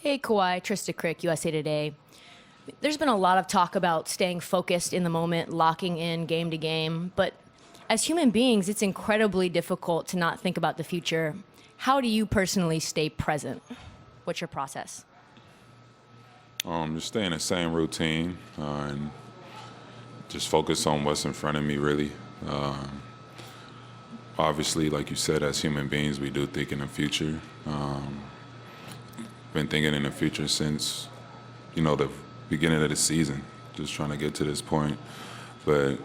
Hey, Kawhi, Trista Crick, USA Today. There's been a lot of talk about staying focused in the moment, locking in game to game, but as human beings, it's incredibly difficult to not think about the future. How do you personally stay present? What's your process? Just stay in the same routine and just focus on what's in front of me, really. Obviously, like you said, as human beings, we do think in the future. Been thinking in the future since, the beginning of the season, just trying to get to this point. But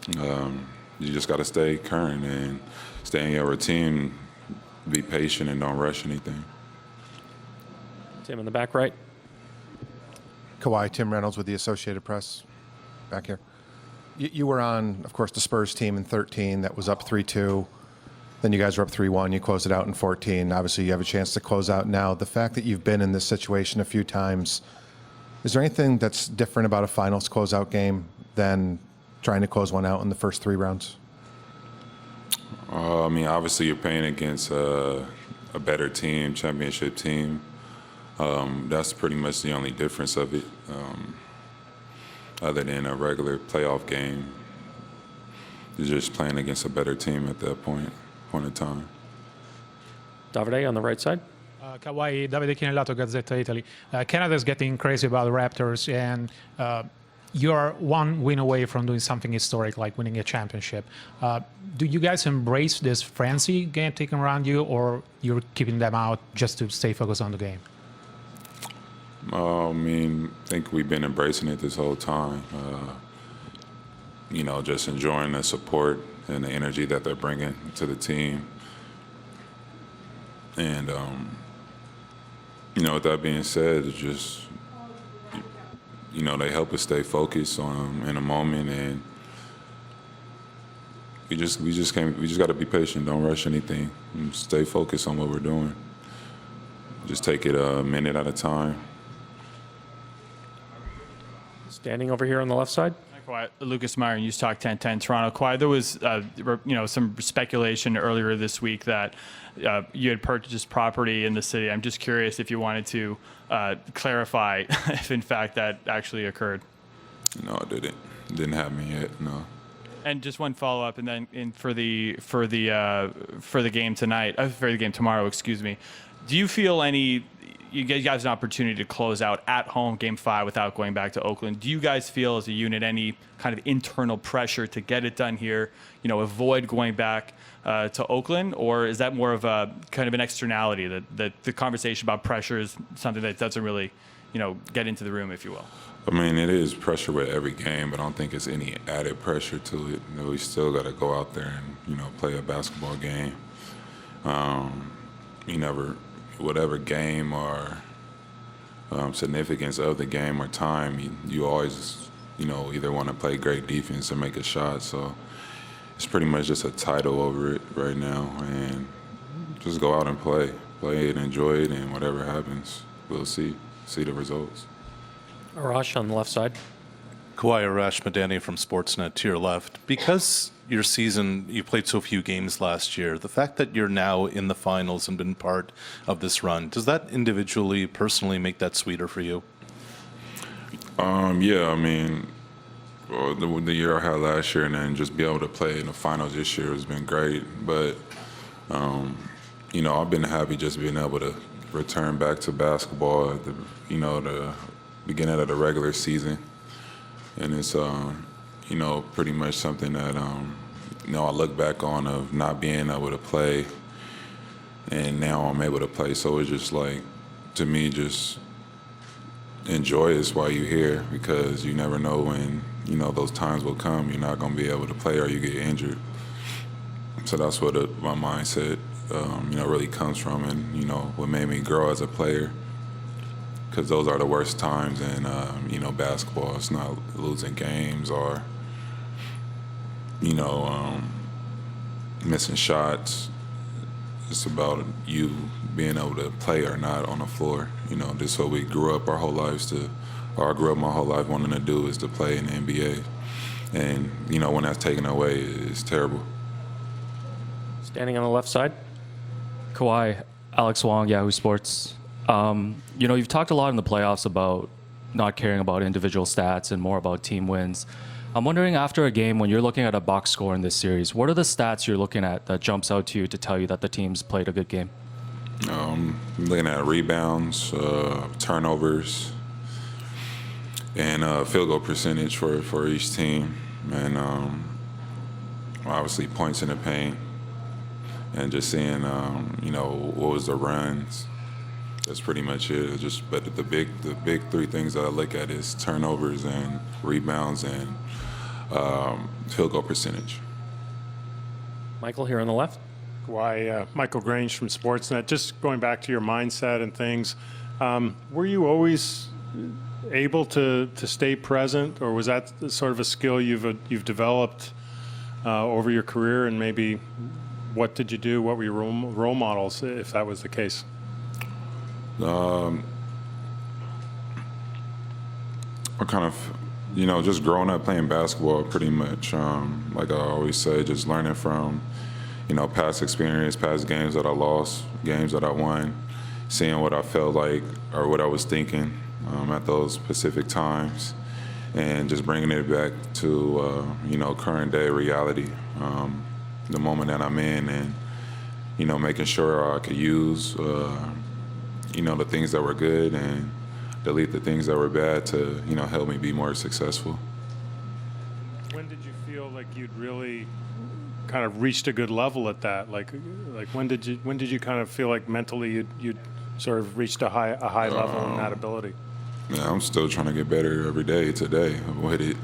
you just got to stay current and stay in your routine, be patient, and don't rush anything. Tim in the back right. Kawhi, Tim Reynolds with the Associated Press, back here. You were on, of course, the Spurs team in 13 that was up 3-2. Then you guys were up 3-1. You closed it out in 14. Obviously, you have a chance to close out now. The fact that you've been in this situation a few times, is there anything that's different about a finals closeout game than trying to close one out in the first 3 rounds? Obviously, you're playing against a better team, championship team. That's pretty much the only difference of it, other than a regular playoff game. You're just playing against a better team at that point in time. Davide on the right side. Kawhi, Davide Chinellato, Gazzetta Italy. Canada's getting crazy about the Raptors, and you're one win away from doing something historic, like winning a championship. Do you guys embrace this frenzy game taken around you, or you're keeping them out just to stay focused on the game? I think we've been embracing it this whole time. Just enjoying the support and the energy that they're bringing to the team. And, with that being said, it's just, they help us stay focused in a moment, and we just got to be patient. Don't rush anything. And stay focused on what we're doing. Just take it a minute at a time. Standing over here on the left side. Kawhi, Lucas Meyer, News Talk 1010 Toronto. Kawhi, there was some speculation earlier this week that you had purchased property in the city. I'm just curious if you wanted to clarify if in fact that actually occurred. No, it didn't. It didn't happen yet. No. And just one follow up, and then for the game tonight, for the game tomorrow, excuse me. Do you feel you guys an opportunity to close out at home Game 5 without going back to Oakland? Do you guys feel as a unit any kind of internal pressure to get it done here, avoid going back to Oakland? Or is that more of a kind of an externality that the conversation about pressure is something that doesn't really, get into the room, if you will? It is pressure with every game, but I don't think it's any added pressure to it. We still got to go out there and, play a basketball game. Whatever game or significance of the game or time, you always, either want to play great defense or make a shot. So it's pretty much just a title over it right now, and just go out and play it, enjoy it, and whatever happens, we'll see the results. Arash on the left side. Kawhi, Arash Madani from Sportsnet to your left. Because your season, you played so few games last year, the fact that you're now in the finals and been part of this run, does that individually, personally make that sweeter for you? Yeah, the year I had last year and then just be able to play in the finals this year has been great. But, I've been happy just being able to return back to basketball at the beginning of the regular season. And it's, pretty much something that, I look back on of not being able to play, and now I'm able to play. So it's just like, to me, just enjoy this while you're here, because you never know when, those times will come. You're not going to be able to play or you get injured. So that's what my mindset, really comes from, and, what made me grow as a player. Because those are the worst times in, basketball. It's not losing games or, missing shots. It's about you being able to play or not on the floor. This is what we grew up our whole lives to, or I grew up my whole life wanting to do, is to play in the NBA. And, when that's taken away, it's terrible. Standing on the left side. Kawhi, Alex Wong, Yahoo Sports. You've talked a lot in the playoffs about not caring about individual stats and more about team wins. I'm wondering, after a game, when you're looking at a box score in this series, what are the stats you're looking at that jumps out to you to tell you that the team's played a good game? Looking at rebounds, turnovers, and field goal percentage for each team, and obviously points in the paint, and just seeing what was the runs. That's pretty much it. But the big three things that I look at is turnovers and rebounds and field goal percentage. Michael here on the left. Michael Grange from Sportsnet. Just going back to your mindset and things, were you always able to stay present, or was that sort of a skill you've developed over your career? And maybe what did you do? What were your role models, if that was the case? I kind of, just growing up playing basketball, pretty much. Like I always say, just learning from, past experience, past games that I lost, games that I won, seeing what I felt like or what I was thinking at those specific times, and just bringing it back to, current day reality, the moment that I'm in, and, making sure I could use, the things that were good and delete the things that were bad to, help me be more successful. When did you feel like you'd really kind of reached a good level at that? Like when did you kind of feel like mentally you'd sort of reached a high level in that ability? Yeah, I'm still trying to get better every day today with it.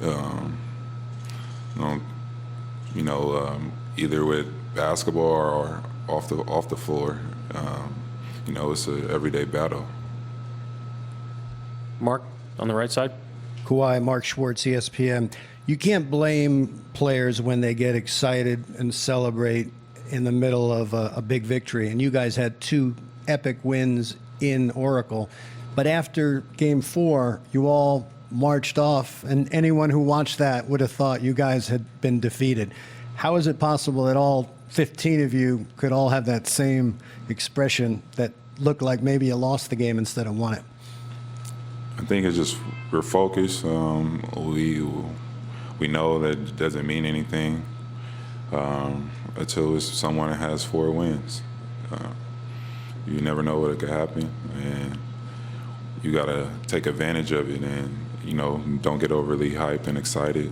Either with basketball or off the floor. It's an everyday battle. Mark on the right side. Kawhi, Mark Schwartz, ESPN. You can't blame players when they get excited and celebrate in the middle of a big victory. And you guys had 2 epic wins in Oracle. But after Game 4, you all marched off, and anyone who watched that would have thought you guys had been defeated. How is it possible that all 15 of you could all have that same expression that looked like maybe you lost the game instead of won it? I think it's just we're focused. We know that it doesn't mean anything until it's someone that has 4 wins. You never know what could happen, and you got to take advantage of it, and don't get overly hyped and excited.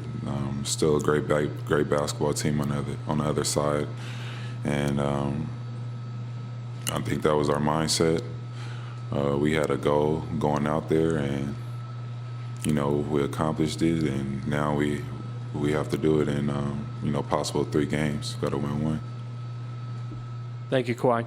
Still a great basketball team on the other side, and I think that was our mindset. We had a goal going out there, and we accomplished it, and now we have to do it in possible 3 games. Got to win 1. Thank you, Kawhi.